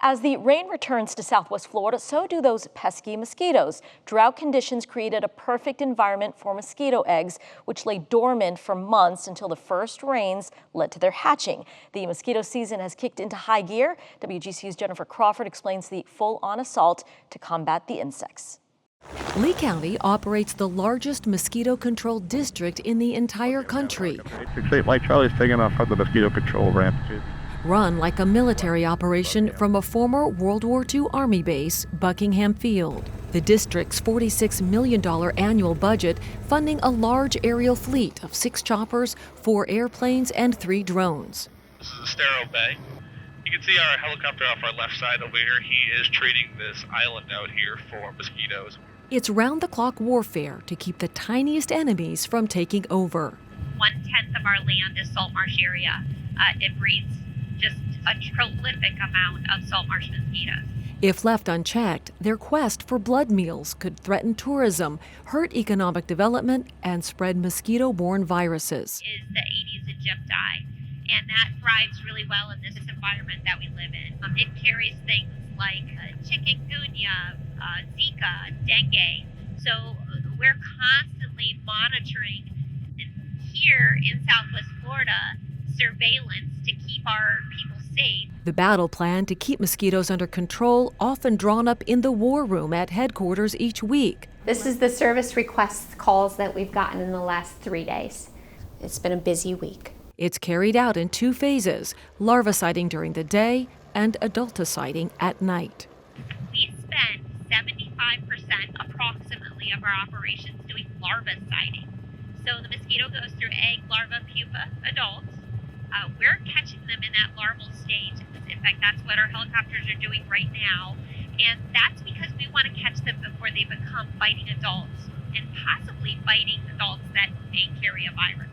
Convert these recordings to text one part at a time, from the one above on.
As the rain returns to southwest Florida, so do those pesky mosquitoes. Drought conditions created a perfect environment for mosquito eggs, which lay dormant for months until the first rains led to their hatching. The mosquito season has kicked into high gear. WGCU's Jennifer Crawford explains the full-on assault to combat the insects. Lee County operates the largest mosquito control district in the entire country. Like Charlie's taking off the mosquito control ramp. Run like a military operation from a former World War II Army base, Buckingham Field. The district's $46 million annual budget funding a large aerial fleet of 6 choppers, 4 airplanes, and 3 drones. This is a sterile bay. You can see our helicopter off our left side over here. He is treating this island out here for mosquitoes. It's round-the-clock warfare to keep the tiniest enemies from taking over. 1/10 of our land is salt marsh area. It breeds just a prolific amount of salt marsh mosquitoes. If left unchecked, their quest for blood meals could threaten tourism, hurt economic development, and spread mosquito-borne viruses. Is the Aedes aegypti, and that thrives really well in this environment that we live in. It carries things like chikungunya, Zika, dengue. So we're constantly monitoring here in Southwest Florida surveillance to keep our people safe. The battle plan to keep mosquitoes under control often drawn up in the war room at headquarters each week. This is the service request calls that we've gotten in the last 3 days. It's been a busy week. It's carried out in 2 phases, larviciding during the day and adulticiding at night. We spend 75% approximately of our operations doing larviciding. So the mosquito goes through egg, larva, pupa, adults. We're catching them in that larval stage. In fact, that's what our helicopters are doing right now. And that's because we want to catch them before they become biting adults and possibly biting adults that may carry a virus.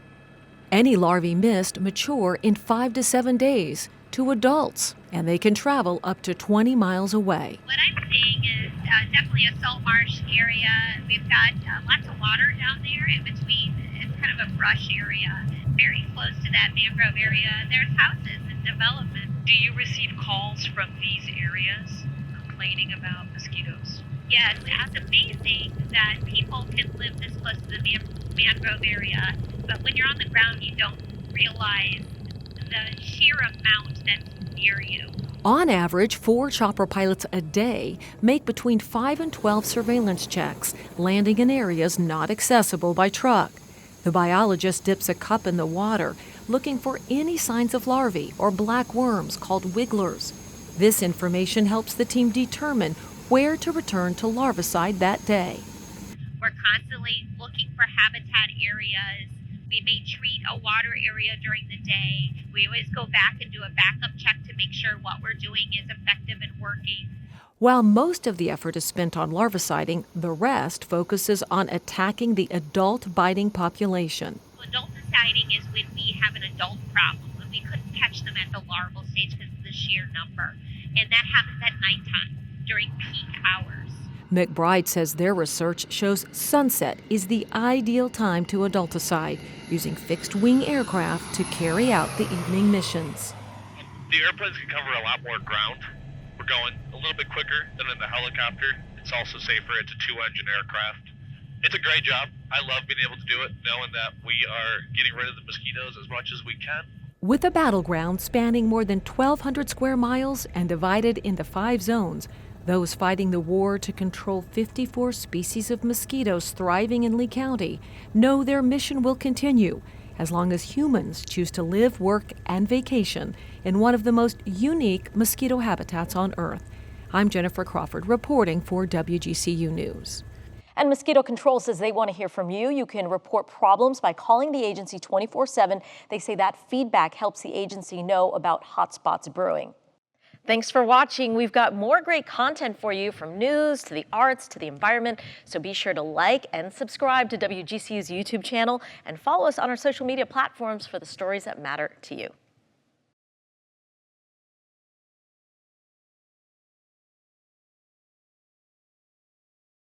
Any larvae missed mature in 5 to 7 days to adults, and they can travel up to 20 miles away. What I'm seeing is definitely a salt marsh area. We've got lots of water down there in between. It's kind of a brush area. Very close to that mangrove area, there's houses and development. Do you receive calls from these areas complaining about mosquitoes? Yes, it's amazing that people can live this close to the mangrove area, but when you're on the ground, you don't realize the sheer amount that's near you. On average, 4 chopper pilots a day make between 5 and 12 surveillance checks, landing in areas not accessible by truck. The biologist dips a cup in the water, looking for any signs of larvae or black worms called wigglers. This information helps the team determine where to return to larvicide that day. We're constantly looking for habitat areas. We may treat a water area during the day. We always go back and do a backup check to make sure what we're doing is effective and working. While most of the effort is spent on larviciding, the rest focuses on attacking the adult biting population. Adulticiding is when we have an adult problem, when we couldn't catch them at the larval stage because of the sheer number. And that happens at nighttime, during peak hours. McBride says their research shows sunset is the ideal time to adulticide, using fixed-wing aircraft to carry out the evening missions. The airplanes can cover a lot more ground. We're going a little bit quicker than in the helicopter. It's also safer. It's a 2-engine aircraft. It's a great job. I love being able to do it, knowing that we are getting rid of the mosquitoes as much as we can. With a battleground spanning more than 1,200 square miles and divided into 5 zones, those fighting the war to control 54 species of mosquitoes thriving in Lee County know their mission will continue as long as humans choose to live, work, and vacation in one of the most unique mosquito habitats on Earth. I'm Jennifer Crawford reporting for WGCU News. And Mosquito Control says they want to hear from you. You can report problems by calling the agency 24/7. They say that feedback helps the agency know about hotspots brewing. Thanks for watching. We've got more great content for you, from news to the arts to the environment. So be sure to like and subscribe to WGCU's YouTube channel and follow us on our social media platforms for the stories that matter to you.